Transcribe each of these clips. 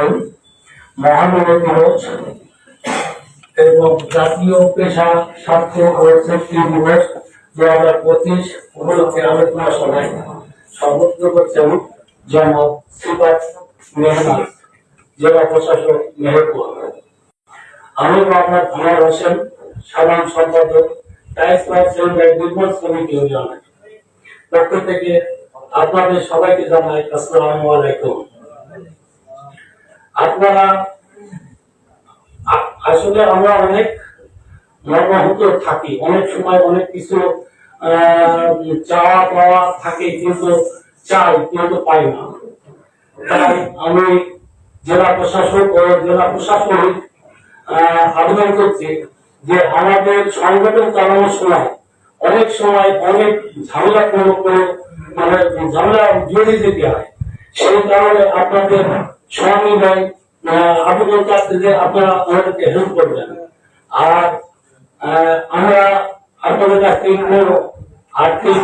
পালন, মহানবী দিবস এবং জাতীয় পেশা স্বাস্থ্য ও সেফটি দিবস 2025 উপলক্ষে আলোচনা সভায় সভাপতিত্ব করছেন জনাব সিফাত মেহমান, জেলা প্রশাসক মেহেরপুর। আমি মোহাম্মদ আনোয়ার হোসেন, সাধারণ সম্পাদক টাইলস নির্মাণ শ্রমিক ইউনিয়নের পক্ষ থেকে আপনাদের সবাইকে জানাই আসসালামু আলাইকুম। আপনারা আসলে আমরা অনেক মর্মাহত থাকি, অনেক সময় অনেক কিছু চাওয়া পাওয়া থাকে, কিন্তু চাই কিন্তু পাই না। তাই আমি জেলা প্রশাসক ও জেলা প্রশাসনিক আবেদন করছি যে আমাদের সংগঠন চালানোর সময় অনেক সময় অনেক ঝামেলা মানে ঝামেলা জড়িয়ে যেতে হয়। সেই কারণে আপনাদের সহনির্ভর আবেদন করতে যে আপনারা আমাদেরকে হেল্প করবেন। আর আমরা আপনাদের কাছ থেকে কোনো আর্থিক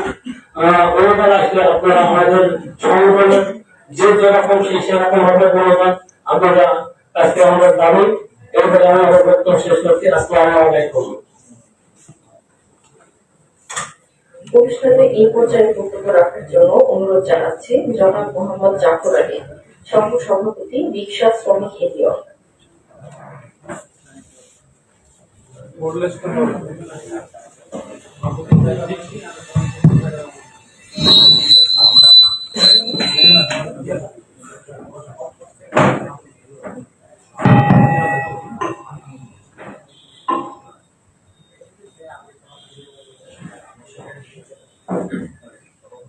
অনুদান আসলে আপনারা আমাদের সংগঠনের যে যেরকম সেই সেরকম ভাবে অনুদান আপনারা কাছে আমাদের দাবি। এরপরে আমি আমার বক্তব্য শেষ করছি। আসসালামু আলাইকুম। অনুষ্ঠানে এই পর্যায়ে বক্তব্য রাখার জন্য অনুরোধ জানাচ্ছি জনাব মোহাম্মদ জাফর আলী, সংঘ সভাপতি, রিকশা শ্রমিক ইউনিয়ন।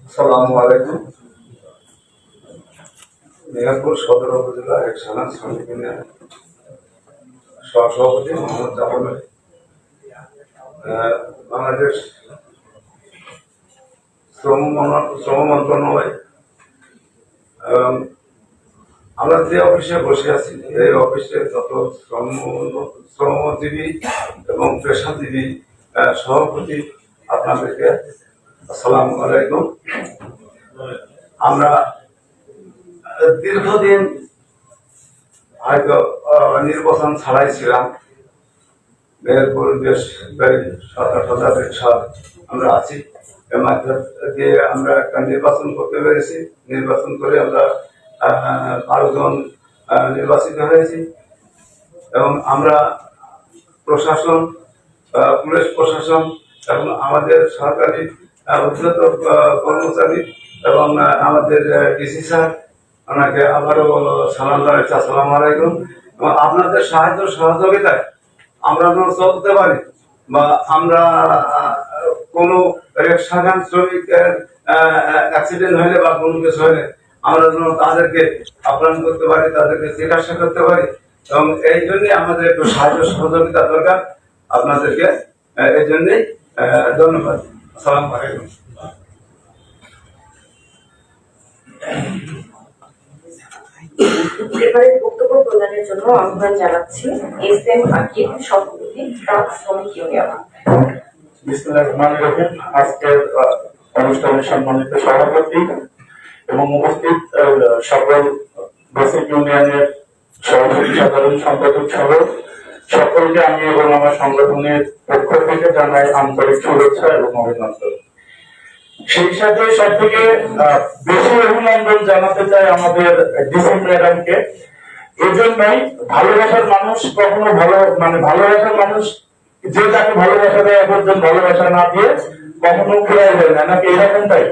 আসসালামু আলাইকুম। মেহেরপুর সদর উপজেলা এক সাধারণ শ্রমিক ইউনিয়নের সহসভাপতি মোহাম্মদ জাফর আলী। বাংলাদেশ শ্রম মন্ত্রণালয় এবং আমরা যে অফিসে বসে আছি এই অফিসে যত শ্রমজীবী এবং পেশাজীবী সভাপতি, আপনাদেরকে আসসালামু আলাইকুম। আমরা দীর্ঘদিন হয়তো নির্বাচন ছাড়াই ছিলাম। মেহেরপুর বেশ 7-8 রিকশা আমরা আছি। এর মাধ্যম দিয়ে আমরা একটা নির্বাচন করতে পেরেছি। নির্বাচন করে আমরা 12 জন নির্বাচিত হয়েছি এবং আমরা প্রশাসন, পুলিশ প্রশাসন এবং আমাদের সরকারি উচ্চতর কর্মচারী এবং আমাদের ডিসি স্যার, ওনাকে আবারও সালাম জানাচ্ছি, আসসালামু আলাইকুম। এবং আপনাদের সাহায্য সহযোগিতায় আমরা যেন চলতে পারি বা আমরা কোনো রিকশাগান শ্রমিকের অ্যাক্সিডেন্ট হলে বা কোনো কিছু হলে আমরা যেন তাদেরকে আপ্যায়ন করতে পারি, তাদেরকে চিকিৎসা করতে পারি, এবং এই জন্যই আমাদের একটু সাহায্য সহযোগিতা দরকার। আপনাদেরকে এই জন্যই ধন্যবাদ। আসসালামু আলাইকুম। এবারে বক্তব্য প্রদানের জন্য আহ্বান জানাচ্ছি এস.এম. আকিব, সভাপতি, ট্রাক শ্রমিক ইউনিয়ন। বিসমিল্লাহির রহমানির রহিম। আজকের অনুষ্ঠানের সম্মানিত সভাপতি এবং উপস্থিত সকল বেসিক ইউনিয়নের সভাপতি, সাধারণ সম্পাদক সহ সকলকে আমি এবং আমার সংগঠনের পক্ষ থেকে জানাই আন্তরিক শুভেচ্ছা এবং অভিনন্দন। সেই সাথে সব থেকে বেশি অভিনন্দন জানাতে চাই আমাদের ডিসি ম্যাডামকে। এই জন্যই ভালোবাসার মানুষ কখনো ভালোবাসার মানুষ যে তাকে ভালোবাসা দেয় একজন ভালোবাসা না দিয়ে কখনো ফেরাই যায় না, নাকি এরকমটাই?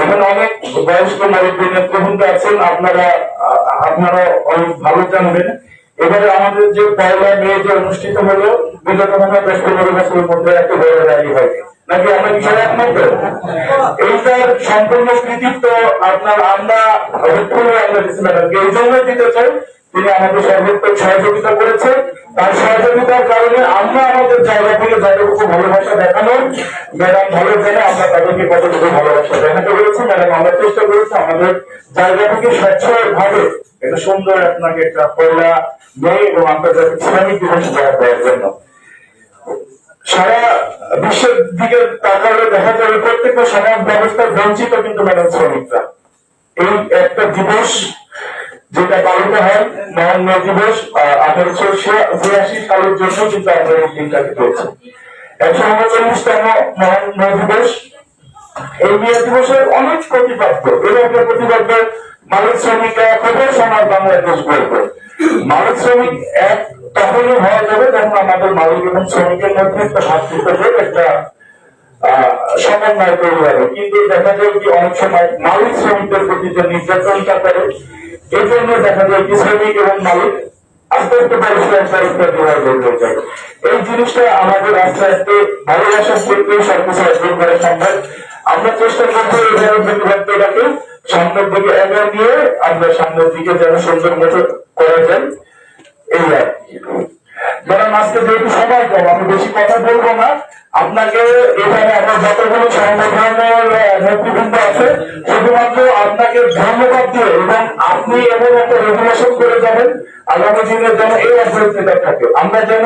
এখানে অনেক বয়স্ক মুরব্বী নেতৃবৃন্দ আছেন, আপনারা অনেক ভালো জানবেন। এবারে আমাদের যে 1 মে যে অনুষ্ঠিত হলো, বিগত 10-15 বছরের মধ্যে একটা বড় র্যালি হয়, নাকি আমরা বিষয় একমাত্র এইটার সম্পূর্ণ কৃতিত্ব আমরা এই জন্যই দিতে চাই। তিনি আমাদের সর্বোত্তম সহযোগিতা করেছেন। তার সহযোগিতার কারণে আমরা আমাদের জায়গা থেকে যতটুকু ভালোবাসা দেখানো, ম্যাডাম ভালো জানে আমরা তাদেরকে কতটুকু ভালোবাসা দেখাতে পেরেছি। ম্যাডাম আমরা চেষ্টা করেছি আমাদের জায়গা থেকে স্বচ্ছভাবে একটা সুন্দর আপনাকে একটা 1 মে এবং আন্তর্জাতিক শ্রমিক দিবস দেওয়ার জন্য। সারা বিশ্বের দিকে তাকালে দেখা যাবে প্রত্যেকটা সমাজ ব্যবস্থার বঞ্চিত কিন্তু ম্যাডাম শ্রমিকরা। এই একটা দিবস যেটা পালিত হয় মহান মে দিবস 1886 সালের জন্য কিন্তু আমরা এই দিনটাকে পেয়েছি। 139তম মহান মে দিবস। এই মে দিবসের অনেক প্রতিপাদ্য এবং প্রতিপাদ্য মালিক শ্রমিক এক হবে সমাজ বাংলাদেশ গড়বে। মালিক শ্রমিক এক তখনই হওয়া যাবে যখন আমাদের মালিক এবং শ্রমিকের মধ্যে একটা ভাতৃত্ববোধ একটা সমন্বয় তৈরি হবে। কিন্তু দেখা যায় কি অনেক সময় মালিক শ্রমিকদের প্রতি যে নির্যাতনটা করে এই জন্য দেখা যায় কি শ্রমিক এবং মালিক আস্তে আস্তে হয়ে যায়। এই জিনিসটা আমাদের আস্তে আস্তে ভালোবাসার ক্ষেত্রে সবকিছু অর্জন করা সম্ভব। আমরা চেষ্টা করবো এইভাবে প্রতিবাদটাকে সামনের দিকে এগিয়ে নিয়ে আমরা সামনের দিকে যেন সুন্দর মতো করা যায় এই আর কি। ম্যাডাম আজকে যেহেতু সময় কম আমি বেশি কথা বলবো না। আপনাকে এখানে আমার যতগুলো সংগঠনের নেতৃবৃন্দ আছে শুধুমাত্র আপনাকে ধন্যবাদ দিয়ে এবং আপনি এমন একটা রেগুলেশন করে যাবেন আগামী দিনের যেন এই অগ্রগতিটা থাকে। আমরা যেন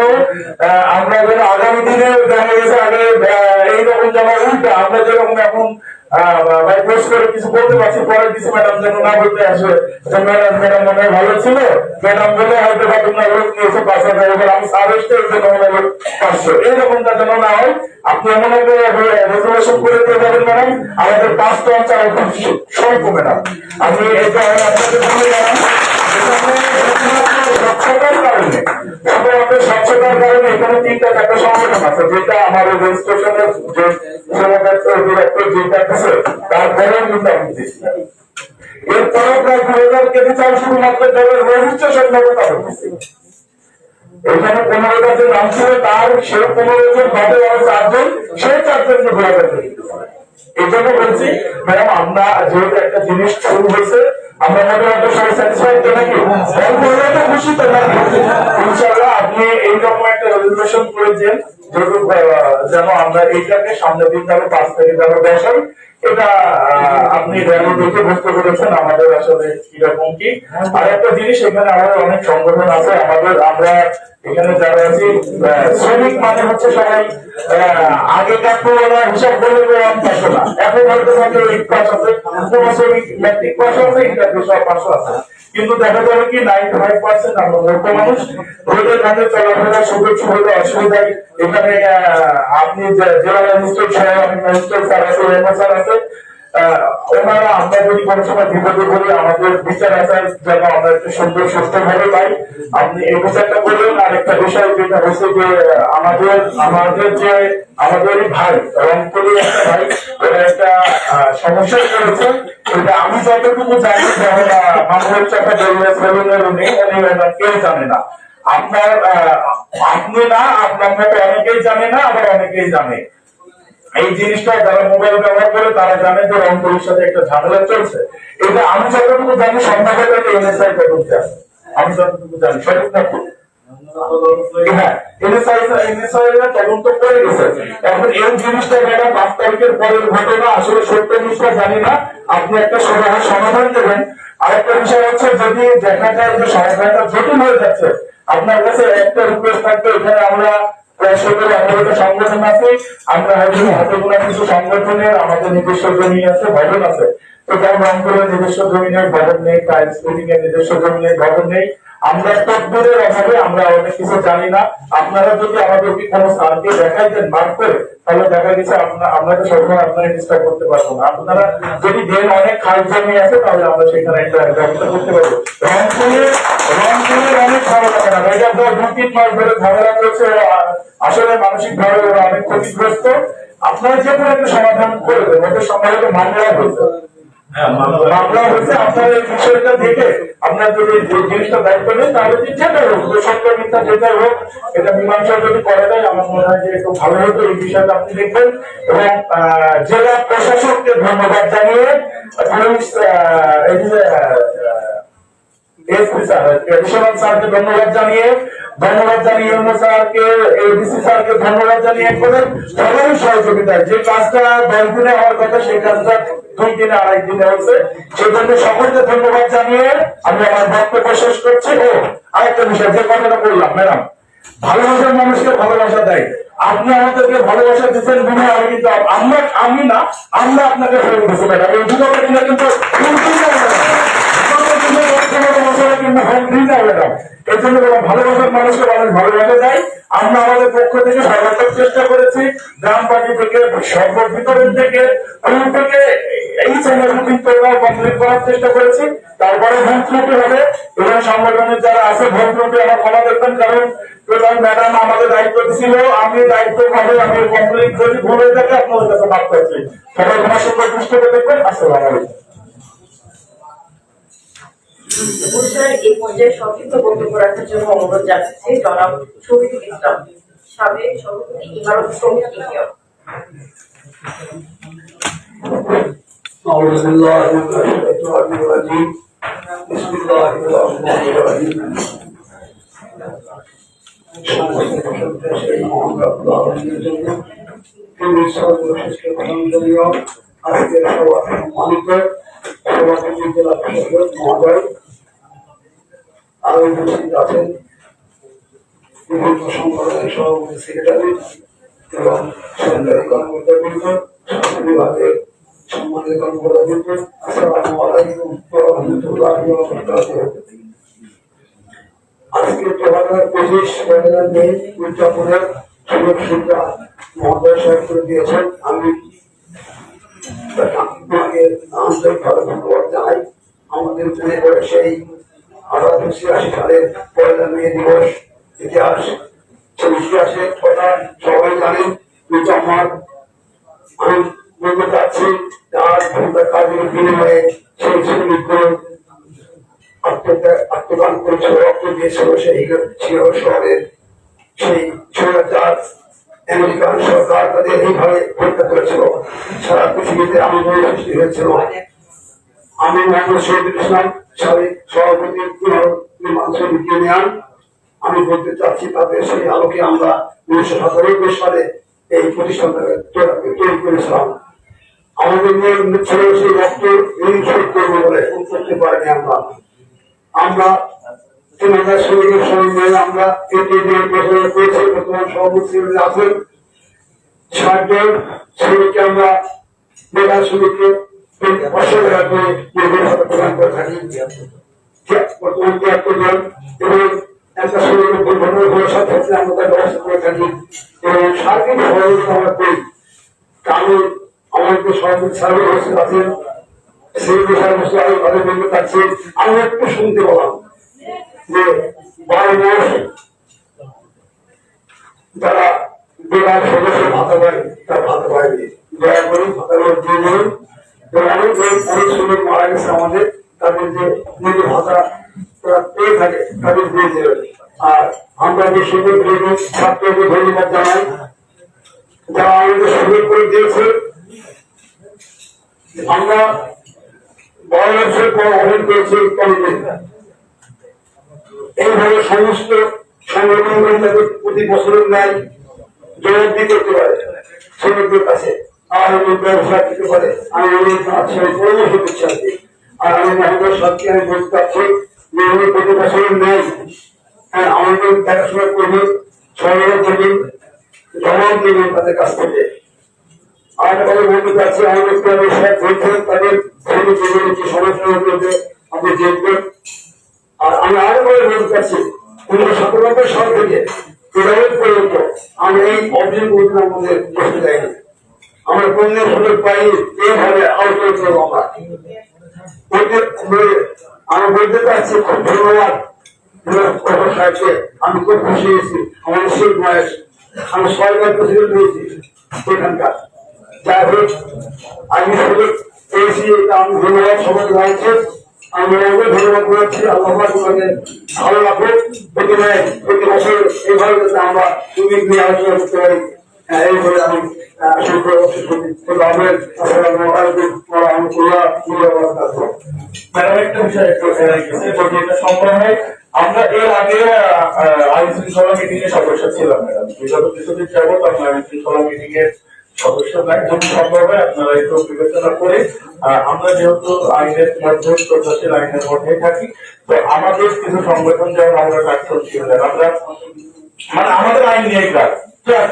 আগামী দিনে দেখা গেছে আগে এইরকম যেন উল্টা আমরা যেরকম এখন ভাই পোস্ট করে কিছু বলতে পারছি পরে কিছু ম্যাডাম যেন না বলতে আসে ম্যাডাম মনে হয় ভালো ছিল ম্যাডাম বলে হয়তো বা তোমরা লোক নিয়েছো 5,000 এবার আমি সার্ভিসের জন্য মনে হয় 500 এইরকমটা যেন না হয়। আপনি এমন একটা রেজুলেশন করে দিয়ে যাবেন ম্যাডাম আমাদের 5 টন চাল স্বল্প ম্যাডাম। আমি এটা আপনাদের বলে গেলাম স্বচ্ছতার কারণে শুধুমাত্র স্বচ্ছতার কারণে এখানে 3টা সংগঠন আছে যেটা আমার রেজিস্ট্রেশনের যে তারপরে কিন্তু আমি দিচ্ছি এরপরে প্রায় 2,000 কেজি চাল শুধুমাত্র যাদের রেজিস্ট্রেশন নেবে তাদের দিচ্ছি। এখানে 15টা যে নাম ছিল তার সে 15 জন বাদে আরো 4 জন সেই 4 জনকে 2,000 কেজি এই জন্য বলছি ম্যাডাম আমরা যেহেতু একটা জিনিস শুরু হয়েছে আমরা মোটামুটি সবাই স্যাটিসফাইড তো নাকি খুশি তো নাকি ইনশাআল্লাহ আপনি এইরকম একটা রেজুলেশন করেছেন যেন আমরা এইটাকে সামনের দিন আরো 5 থেকে 10 হয় এটা আপনি র্যালি দেখে বুঝতে পেরেছেন আমাদের আসলে কিরকম কি। আর একটা জিনিস এখানে আমাদের অনেক সংগঠন আছে আমরা এখানে যারা আছি শ্রমিক মানে হচ্ছে সবাই আগেকার তুলনায় হিসাব করলে 1,500 না এখন হয়তো 8 আছে কোন শ্রমিক ম্যাট্রিক পাস আছে ইন্টারভিউ 500 আছে কিন্তু দেখা যাবে কি 95% আমরা মূর্খ মানুষ রোদের ঘাটে চলাফেরা সুযোগ সুবিধা অসুবিধায় এখানে আপনি জেলা ম্যাজিস্ট্রেট সাহেব আমি ম্যাজিস্ট্রেট স্যার আছে স্যার আছে ওনারা আমরা যদি কোনো সময় বিপদে পড়ি আমাদের বিচার আচার যেন আমরা একটু সুন্দর সুস্থ ভাবে পাই আপনি এই বিচারটা করবেন। আর একটা বিষয় যেটা হচ্ছে যে আমাদের যে আমাদের ভাই রংপুরি একটা ভাই ওরা একটা সমস্যায় করেছে এটা আমি যতটুকু জানি যেমন মানুষের চাপা কেউ জানে না আপনার আপনি না আপনার মতো অনেকেই জানে না আবার অনেকেই জানে। এই জিনিসটা যারা মোবাইল ব্যবহার করে তারা জানে যে রংপুরের সাথে একটা ঝামেলা চলছে এটা আমি যতটুকু জানি সম্ভাবনা এনএসআই তদন্তে আছে আমি যতটুকু জানি সঠিক না হ্যাঁ এনএসআই তদন্ত করে গেছে। এখন এই জিনিসটা যারা 5 তারিখের পরের ঘটনা আসলে সত্য জিনিসটা জানি না আপনি একটা সমাধান দেবেন। আরেকটা বিষয় হচ্ছে যদি দেখা যায় যে সমাধানটা জটিল হয়ে যাচ্ছে আপনার কাছে একটা রিকোয়েস্ট থাকবে এখানে আমরা প্রায় 17-18টা সংগঠন আছে আমরা হয়তো হাতে গোনা কিছু সংগঠনের আমাদের নিজস্ব জমি আছে ভবন আছে তো যেমন রংপুরের নিজস্ব জমিনের ভবন নেই টাইলস ফিটিং এর নিজস্ব জমিনের ভবন নেই আমরা তদবিরের অভাবে আমরা অনেক কিছু জানি না। আপনারা যদি আমাদেরকে কোনো স্থানকে দেখাই দেন মার্ক করে তাহলে দেখা গেছে আমরা তো সবসময় আপনারা ডিস্টার্ব করতে পারবো না। আপনারা যদি দেন অনেক খাল জমি আছে তাহলে আমরা সেখানে একটা ব্যবস্থা করতে পারবো। রংপুরের অনেক ভালো লাগে না এটা 2-3 মাস ধরে ঝামেলা চলছে আসলে মানসিক ভাবে ওরা অনেক ক্ষতিগ্রস্ত আপনারা যে কোনো একটা সমাধান করে দেবেন ওদের সম্ভবত মামলা হয়েছে মামলা হয়েছে আপনার এই বিষয়টা দেখে আপনার যদি জিনিসটা দায়িত্ব নেই তাহলে যেটা হোক সত্য মিথ্যা যেটা হোক এটা মীমাংসা যদি করে দেয় আমার মনে হয় যে একটু ভালো হতো এই বিষয়টা আপনি দেখবেন। এবং জেলা প্রশাসককে ধন্যবাদ জানিয়ে এসপি স্যার এডিশনাল স্যারকে ধন্যবাদ জানিয়ে অন্য স্যারকে এডিসি স্যারকে ধন্যবাদ জানিয়ে একবারে সবারই সহযোগিতায় যে কাজটা 10 দিনে হওয়ার কথা সেই কাজটা 2 দিনে 2.5 দিনে হচ্ছে সেজন্য সকলকে ধন্যবাদ জানিয়ে আমি আমার বক্তব্য শেষ করছি। ও আরেকটা বিষয় যে কথাটা বললাম ম্যাডাম ভালোবাসার মানুষকে ভালোবাসা দেয় আপনি আমাদেরকে ভালোবাসা দিচ্ছেন মনে হয় কিন্তু আমি না আমরা আপনাকে ফেরত দিচ্ছি ম্যাডাম এই দুটো কিন্তু কোনো মশলা কিন্তু হোম দিই না ম্যাডাম। এই জন্য ভালোবাসার মানুষকে মানুষ ভালোবাসা দেয়। আমরা আমাদের পক্ষ থেকে সর্বাত্মক চেষ্টা করেছি, গ্রাম পার্টি থেকে, সর্বত বিতরণ থেকে, কোন থেকে এই চ্যানেলগুলি কমপ্লিট করার চেষ্টা করেছি। তারপরে ভুল ত্রুটি হবে এবং সংগঠনের যারা আছে ভুল ত্রুটি আমার ক্ষমা দেখবেন, কারণ প্রধান ম্যাডাম আমাদের দায়িত্ব ছিল, আমি দায়িত্ব ভাবে আমি কমপ্লিট যদি ভুল হয়ে থাকে আপনাদের কাছে মাফ করছি। সবাই আমার সঙ্গে দৃষ্টি করে দেখবেন। আসসালামু আলাইকুম। অনুষ্ঠানের এই পর্যায়ে সংক্ষিপ্ত বক্তব্য রাখার জন্য অনুরোধ জানাচ্ছি জনাব শহীদুল ইসলাম, সাবেক সভাপতি ইমারত শ্রমিক ইউনিয়ন। أعوذ بالله من الشيطان الرجيم بسم الله الرحمن الرحيم আজকের সভা সম্মানিত সভাপতি জেলা প্রশাসক মহোদয়, আরো উপস্থিত আছেন বিভিন্ন সংগঠনের সভাপতি সেক্রেটারি এবং সরকারি কর্মকর্তাবৃন্দ, স্বাস্থ্য বিভাগের সম্মানিত কর্মকর্তাবৃন্দ, আসসালামু আলাইকুম ওয়া রাহমাতুল্লাহি ওয়া বারাকাতুহু। আজকে 2025 মে উদযাপনের সুযোগ সুবিধা মহোদয় সাহেব করে দিয়েছেন। আমি আপনাকে আন্তরিকভাবে ধন্যবাদ জানাই। আমাদের মনে পড়ে সেই 1886 সালের 1 মে দিবস, ইতিহাস সেই ইতিহাসের কথা সবাই জানেন, কিন্তু আমি বলতে চাচ্ছি আর কাজের বিনিময়ে সেই শ্রমিকগুলো আত্মদান করেছিল, রক্ত দিয়েছিল, সেই ছিল শহরের সেই স্বৈরাচার আমেরিকান সরকার তাদের এইভাবে হত্যা করেছিল। সারা পৃথিবীতে আন্দোলন সৃষ্টি হয়েছিল। আমি মোহাম্মদ শহীদুল ইসলাম, সাবেক সভাপতি নির্মাণ শ্রমিক ইউনিয়ন। আমি বলতে চাচ্ছি তাদের সেই আলোকে আমরা 1997 সালে এই প্রতিষ্ঠানটা তৈরি করেছিলাম। আমাদের নিয়ে ছিল সেই রক্ত শোধ করবো বলে করতে পারিনি আমরা 3000 শ্রমিকের সঙ্গে আমরা করেছি। বর্তমান সভাপতি আছেন 60 জন শ্রমিককে আমরা বেকার শ্রমিককে 500 টাকা করে প্রদান করে থাকি। বর্তমান 73 জন এবং একটা শ্রমিকের দুর্ঘটনার ভরসা ক্ষেত্রে আমরা তার ব্যবস্থা করে থাকি এবং সার্বিক সহযোগিতা আমরা করি। কারণ আমাদের সভাপতি সার্বিক অবস্থা আছেন, সেই বিষয়ে অবস্থা আরো ভালো বলতে চাচ্ছি। আমি একটু শুনতে পেলাম যে 12 মাস যারা বেকার সদস্য ভাতা পায় তার ভাতা পায়নি, দয়া করে ভাতাগুলো দিয়ে দেবেন। অনেক শ্রমিক মারা গেছে আমাদের, তাদের যে নিজের ভাতা তারা পেয়ে থাকে তাদের দিয়ে দেবেন। আর আমরা যে সুযোগ ছাত্রকে ধন্যবাদ জানাই যারা আমাদের সুযোগ করে দিয়েছে। আমরা 12 বছর পর অনেক করেছি এইভাবে সমস্ত সংগঠনগুলো তাদের প্রতি বছরের ন্যায় জবাবদি করতে পারে শ্রমিকদের কাছে, আর ব্যবসা দিতে পারে। আমি অনেক পরামর্শ দিচ্ছি আর কি। আর আমি মহোদয় সাথে আমি বলতে চাচ্ছি যে উনি প্রতি বছরের ন্যায় আমাদের দেখাশোনা করবেন, সরকার করবেন, জবাব দেবেন তাদের কাছ থেকে। আর কথা বলতে চাচ্ছি আমাদের ব্যবসা বলছেন তাদের শ্রমিকদের যে সমস্যা হতে আপনি দেখবেন। আর আমি আরো করে বলতে চাচ্ছি 1997 সাল থেকে পর্যন্ত আমরা এই অবজেক্ট আমাদের বসতে যাইনি, আমরা পণ্যের সুযোগ পাইনি। এইভাবে আলোচনা করবো আমি বলতে চাচ্ছি খুব ধন্যবাদ সাহেবকে। আমি খুব খুশি হয়েছি। আমাদের সেই বয়স আমি 6বার প্রেসিডেন্ট হয়েছি এখানকার। যাই হোক আমি সুযোগ পেয়েছি, এটা আমি ধন্যবাদ সবাই জানাচ্ছি। আমি ধন্যবাদ করেছি। আল্লাহ তোমাকে ভালো লাগবে প্রতি বছর এইভাবে যাতে আমরা শ্রমিক নিয়ে আলোচনা করতে পারি। এইভাবে আমি আমরা এর আগে আইন শৃঙ্খলা মিটিং এর সদস্য ছিলাম ম্যাডাম। বিগত কিছুদিন যাবত আমরা আইন শৃঙ্খলা মিটিং এর সদস্য নাই, যদি সম্ভব হয় আপনারা একটু বিবেচনা করে। আমরা যেহেতু আইনের মধ্যে প্রত্যাশীল আইনের মধ্যে থাকি, তো আমাদের কিছু সংগঠন যেমন আমরা প্রাক্তন ছিলেন, আমরা মানে আমাদের আইন নিয়ে কাজ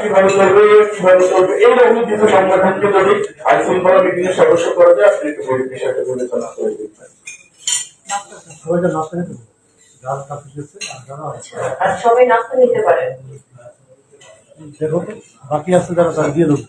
কিভাবে চলবে কিভাবে চলবে এইরকম কিছু সংগঠনকে যদি আইন শৃঙ্খলা মিটিং এর সদস্য করা যায়, আপনি একটু বিষয়টা বিবেচনা করে দিচ্ছেন। সবাইকে নাস্তা নিতে হবে। যারা কাছে গেছে আর যারা আছে আচ্ছা, আর সবাই নাস্তা নিতে পারেন। দেখো তো, বাকি আছে যারা তারা দিয়ে দেবো।